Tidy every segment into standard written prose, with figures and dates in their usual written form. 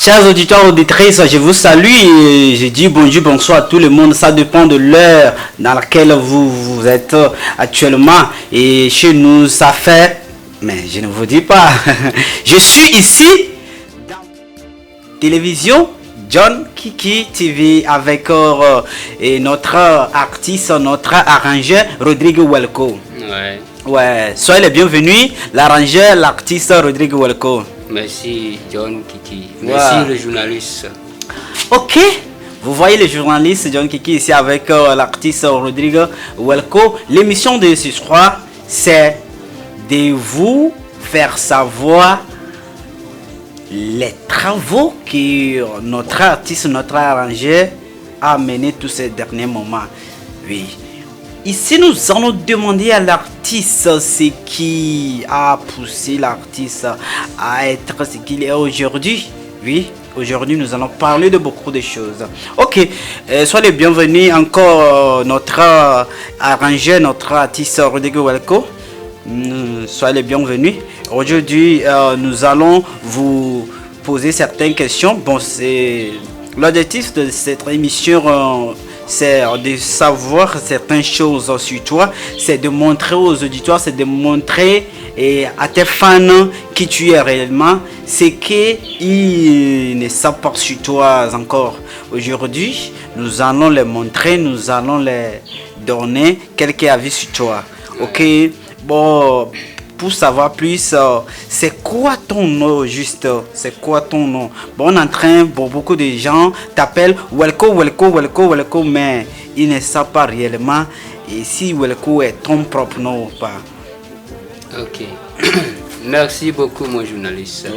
Chers auditeurs, auditrices, je vous salue et je dis bonjour, bonsoir à tout le monde. Ça dépend de l'heure dans laquelle vous êtes actuellement. Et chez nous, ça fait... Mais je ne vous dis pas. Je suis ici dans télévision John Kiki TV avec notre artiste, notre arrangeur Rodrigo Welko. Ouais, soyez les bienvenus, l'arrangeur, l'artiste Rodrigo Welko. Merci John Kiki. Merci le journaliste. Ok, vous voyez le journaliste John Kiki ici avec l'artiste Rodrigo Welko. L'émission de ce soir, c'est de vous faire savoir les travaux que notre artiste, notre arrangeur a menés tous ces derniers moments. Oui. Ici, nous allons demander à l'artiste ce qui a poussé l'artiste à être ce qu'il est aujourd'hui. Oui, aujourd'hui, nous allons parler de beaucoup de choses. Ok, soyez les bienvenus encore notre arrangeur, notre artiste Rodrigo Welko. Soyez les bienvenus. Aujourd'hui, nous allons vous poser certaines questions. Bon, c'est l'objectif de cette émission. C'est de savoir certaines choses sur toi, c'est de montrer aux auditeurs, c'est de montrer à tes fans qui tu es réellement, ce qu'ils ne savent pas sur toi encore. Aujourd'hui, nous allons les montrer, nous allons les donner quelques avis sur toi. Ok, bon, pour savoir plus, c'est quoi ton nom juste? C'est quoi ton nom? Bon, on est en train, bon, beaucoup de gens t'appellent Welko, mais ils ne savent pas réellement et si Welko est ton propre nom ou pas. Ok. Merci beaucoup, mon journaliste.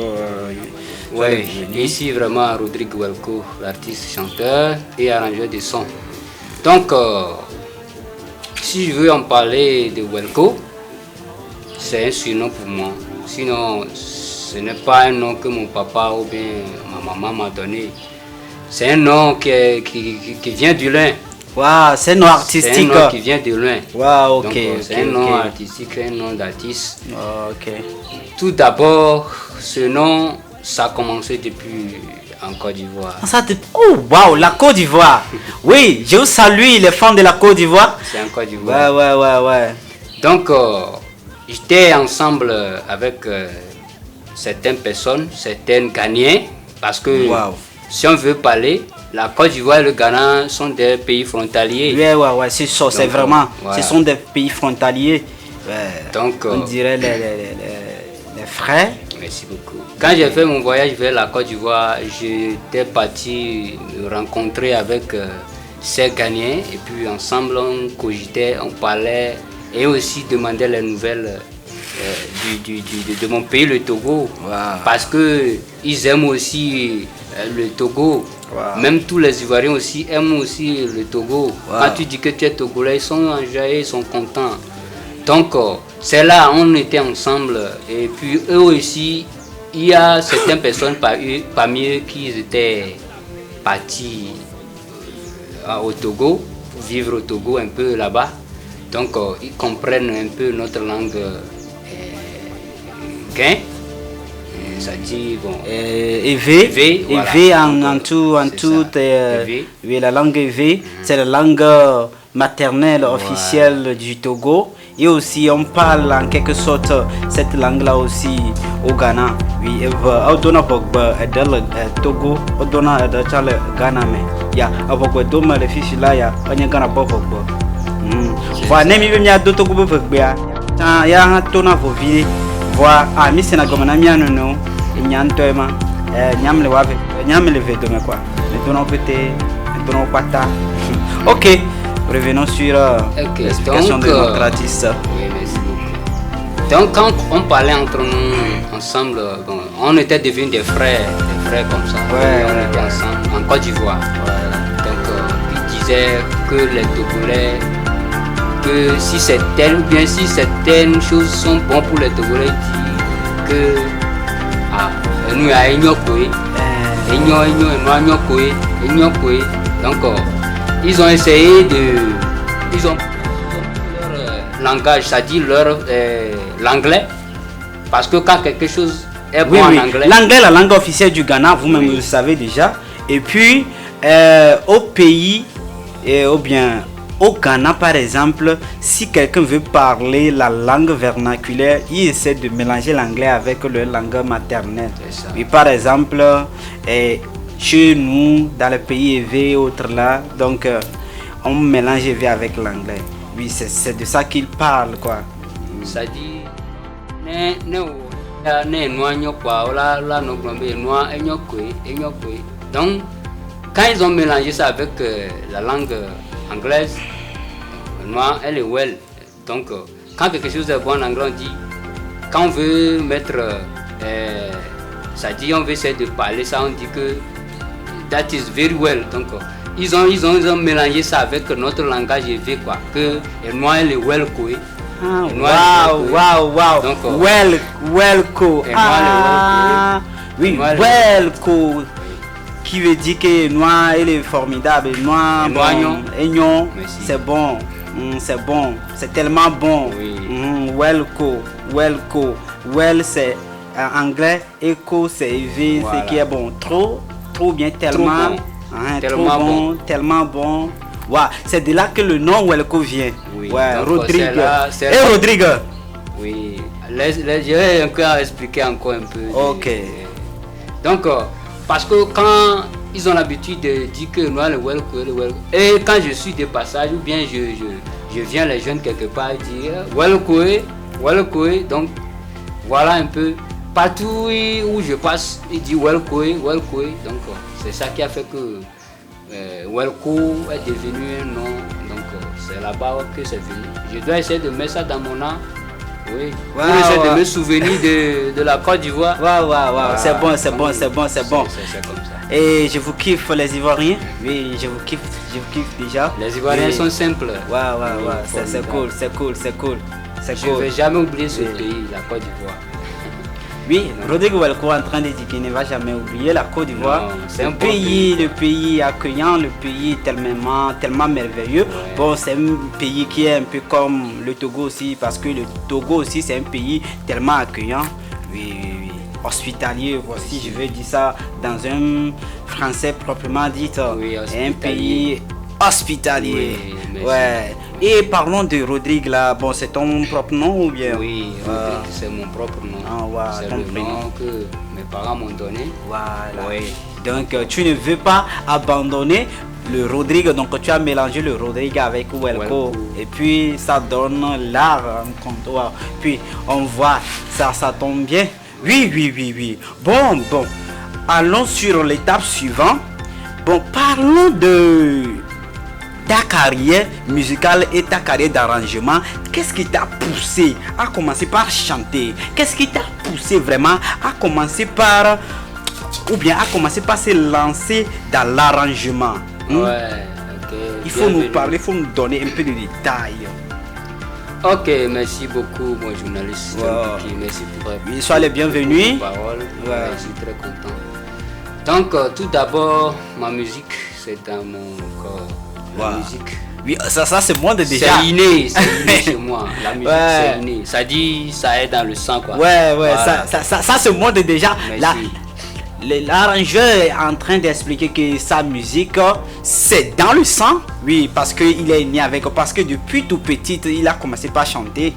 Ouais, ici vraiment Rodrigo Welko, l'artiste chanteur et arrangeur de son. Donc, si je veux en parler de Welko, c'est un surnom pour moi. Sinon, ce n'est pas un nom que mon papa ou bien ma maman m'a donné. C'est un nom qui vient du loin. Wow, c'est un nom artistique. C'est un nom qui vient de loin. Wow, ok. Donc, c'est un nom artistique, un nom d'artiste. Ok. Tout d'abord, ce nom, ça a commencé depuis en Côte d'Ivoire. Oh, wow, la Côte d'Ivoire. Oui, je vous salue les fans de la Côte d'Ivoire. C'est en Côte d'Ivoire. Ouais. Donc, j'étais ensemble avec certaines personnes, certains Ghanéens, parce que si on veut parler, la Côte d'Ivoire et le Ghana sont des pays frontaliers. Ouais, c'est ça, c'est vraiment, ce sont des pays frontaliers. Donc, on dirait les frères. Merci beaucoup. Quand j'ai fait mon voyage vers la Côte d'Ivoire, j'étais parti me rencontrer avec ces Ghanéens et puis ensemble on cogitait, on parlait et aussi demandait les nouvelles de mon pays, le Togo. Parce qu'ils aiment aussi le Togo. Même tous les Ivoiriens aussi aiment aussi le Togo. Quand tu dis que tu es Togolais, ils sont enjaillés, ils sont contents. Donc, c'est là, on était ensemble. Et puis, eux aussi, il y a certaines personnes parmi eux qui étaient partis au Togo, pour vivre au Togo un peu là-bas. Donc, ils comprennent un peu notre langue gain. Ça dit, bon. EV en tout, oui, la langue EV, c'est la langue maternelle officielle du Togo. Et aussi, on parle en quelque sorte cette langue-là aussi au Ghana. Oui, on donne Togo, on donne Ghana, mais il y a les fiches là, il y a un Ghana. Voilà, même il y a d'autres groupes il y a un ton à vos vies. Voilà, à Missina Gomanamia, non, il y a un toema, Nyam le Vedome quoi. Le donnons peut-être, le donnons pata. Ok, revenons sur l'explication de notre artiste. Oui, merci beaucoup. Donc, quand on parlait entre nous ensemble, bon, on était devenus des frères comme ça. On était ensemble en Côte d'Ivoire. Donc, ils disaient que les Togolais, que si c'est tel ou bien si certaines choses sont bonnes pour les Togolais, disent que nous donc ils ont essayé ils ont leur langage, c'est-à-dire leur l'anglais, parce que quand quelque chose est Oui, bon en oui. anglais. L'anglais, la langue officielle du Ghana, vous-même Oui. vous le savez déjà. Et puis, au pays, ou bien au Ghana par exemple, si quelqu'un veut parler la langue vernaculaire, il essaie de mélanger l'anglais avec le langue maternelle. C'est ça. Oui, par exemple, chez nous, dans le pays élevé et autres là, donc on mélange EV avec l'anglais. Oui, c'est de ça qu'il parle, quoi. Ça dit, donc, quand ils ont mélangé ça avec la langue anglaise, noir, elle est well. Donc, quand quelque chose est bon en anglais, on dit, quand on veut mettre, ça dit, on veut essayer de parler ça, on dit que that is very well. Donc, ils ont mélangé ça avec notre langage élevé, quoi. Que le noir, elle est well, quoi. Wow. Donc, Welco. Et moi, Oui, Moi, le- Welco. Qui veut dire que noir, il est formidable. Noir, Et noignon. Aignon, Merci. c'est bon. C'est bon. C'est tellement bon. Oui. Welco. Well, c'est en anglais. Echo, c'est élevé. Voilà. C'est qui est bon. Trop bien, tellement. bon. Tellement bon. Tellement bon. Wow. C'est de là que le nom Welco vient. Oui. Ouais, Donc, Rodrigue. c'est Et là- Rodrigue. Oui, je vais encore expliquer encore un peu. Ok. Donc, parce que quand ils ont l'habitude de dire que nous, le welcome, et quand je suis de passage, ou bien je viens les jeunes quelque part dire welcome, donc voilà un peu. Partout où je passe, ils disent welcome. Donc, c'est ça qui a fait que welcome est devenu un nom. Donc, c'est là-bas que c'est venu. Je dois essayer de mettre ça dans mon âme. Oui, Wow, pour essayer wow. de me souvenir de la Côte d'Ivoire. Waouh, Voilà. c'est bon. C'est comme ça. Et je vous kiffe les Ivoiriens. Oui, je vous kiffe déjà. Les Ivoiriens Oui. sont simples. Waouh, Oui, c'est formidable. cool. Je ne vais jamais oublier ce Oui. pays, la Côte d'Ivoire. Oui, Rodrigue Welco est en train de dire qu'il ne va jamais oublier la Côte d'Ivoire. Non, c'est Le un bon le pays accueillant, le pays tellement merveilleux. Ouais. Bon, c'est un pays qui est un peu comme le Togo aussi, parce que le Togo aussi, c'est un pays tellement accueillant. Oui. Hospitalier, voici, je vais dire ça dans un français proprement dit. Oui, Un hospitalier. pays hospitalier. Oui, merci. Ouais. Et parlons de Rodrigue là. Bon, c'est ton propre nom ou bien? Oui, Rodrigue, c'est mon propre nom. Ah, ouais, C'est ton le prénom. nom que mes parents m'ont donné. Voilà. Oui. Donc tu ne veux pas abandonner le Rodrigue, donc tu as mélangé le Rodrigue avec Welco Welco. et puis ça donne l'art en comptoir. Puis on voit ça tombe bien. Oui. Bon. Allons sur l'étape suivante. Bon, parlons de ta carrière musicale et ta carrière d'arrangement. Qu'est-ce qui t'a poussé à commencer par chanter? Qu'est-ce qui t'a poussé vraiment à commencer par se lancer dans l'arrangement? Ouais, ok. Il faut nous Bienvenue. parler, il faut nous donner un peu de détails. Ok, merci beaucoup, mon journaliste. Wow. Jean-Piqué. Merci pour Oui, sois les bienvenus. pour vos paroles. Ouais. Je suis très content. Donc, tout d'abord, ma musique, c'est dans mon corps. La Wow. musique. Oui, ça c'est moi déjà. C'est inné chez moi. La musique, Ouais. c'est inné. Ça dit, ça est dans le sang, quoi. Ouais, Voilà. ça se montre déjà. Merci. L'arrangeur est en train d'expliquer que sa musique, c'est dans le sang. Oui, parce qu'il est né avec. Parce que depuis tout petit, il a commencé par chanter.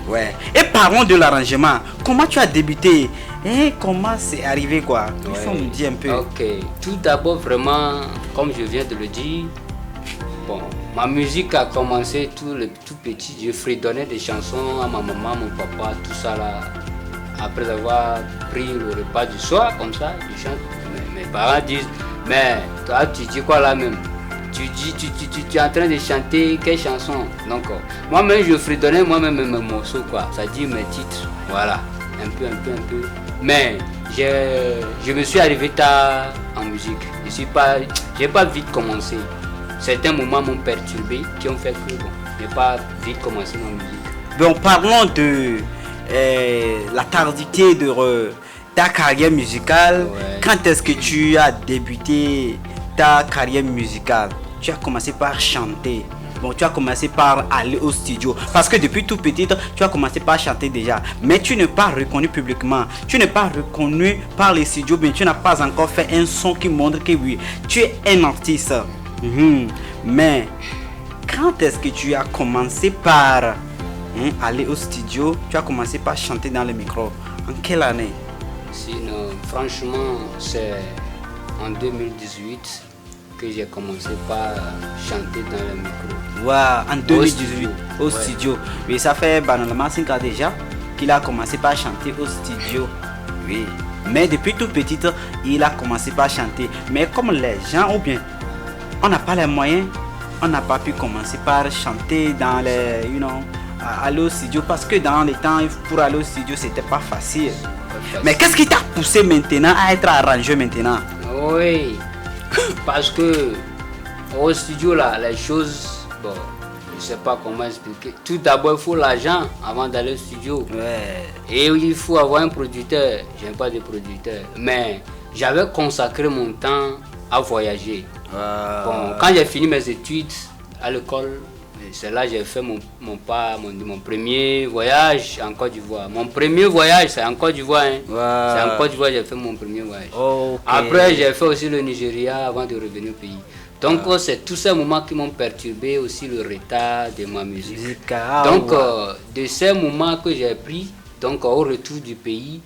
Ouais. Et parlons de l'arrangement. Comment tu as débuté? Et comment c'est arrivé, quoi? Il faut Ouais. nous dire un peu. Ok, tout d'abord, vraiment, comme je viens de le dire, bon, ma musique a commencé tout petit. Je fredonnais des chansons à ma maman, mon papa, tout ça là. Après avoir pris le repas du soir, comme ça, je chante. Mes parents disent, mais toi, tu dis quoi là même? Tu es en train de chanter quelle chanson? Donc, moi-même, je fredonnais moi-même mes morceaux, quoi. Ça dit mes titres, voilà, un peu. Mais je me suis arrivé tard en musique. J'ai pas vite commencé. Certains moments m'ont perturbé, qui ont fait que bon, j'ai pas vite commencé ma musique. Bon, parlons de la tardité de ta carrière musicale. Ouais. Quand est-ce que tu as débuté ta carrière musicale? Tu as commencé par chanter. bon, tu as commencé par aller au studio. Parce que depuis tout petit, tu as commencé par chanter déjà. Mais tu n'es pas reconnu publiquement. Tu n'es pas reconnu par les studios. Bien, tu n'as pas encore fait un son qui montre que oui, tu es un artiste. Mais quand est-ce que tu as commencé par aller au studio? Tu as commencé par chanter dans le micro. En quelle année? Sinon, franchement, c'est en 2018 que j'ai commencé par chanter dans le micro. Wow, en 2018 au studio. studio. Oui, ça fait banalement 5 ans déjà qu'il a commencé par chanter au studio. Oui. Mais depuis tout petit, il a commencé par chanter. Mais comme les gens, ou bien, on n'a pas les moyens, on n'a pas pu commencer par chanter dans les, aller au studio. Parce que dans les temps, pour aller au studio, c'était pas facile. Mais qu'est-ce qui t'a poussé maintenant à être arrangeur maintenant? Oui, parce que au studio là, les choses, bon, je sais pas comment expliquer. Tout d'abord, il faut l'argent avant d'aller au studio. Ouais. Et il faut avoir un producteur. J'aime pas de producteur, mais j'avais consacré mon temps à voyager. Bon, quand j'ai fini mes études à l'école, c'est là que j'ai fait mon premier voyage en Côte d'Ivoire. Mon premier voyage, c'est en Côte d'Ivoire. Hein. C'est en Côte d'Ivoire que j'ai fait mon premier voyage. Okay. Après, j'ai fait aussi le Nigeria avant de revenir au pays. Donc, c'est tous ces moments qui m'ont perturbé, aussi le retard de ma musique. Donc, de ces moments que j'ai pris, donc au retour du pays,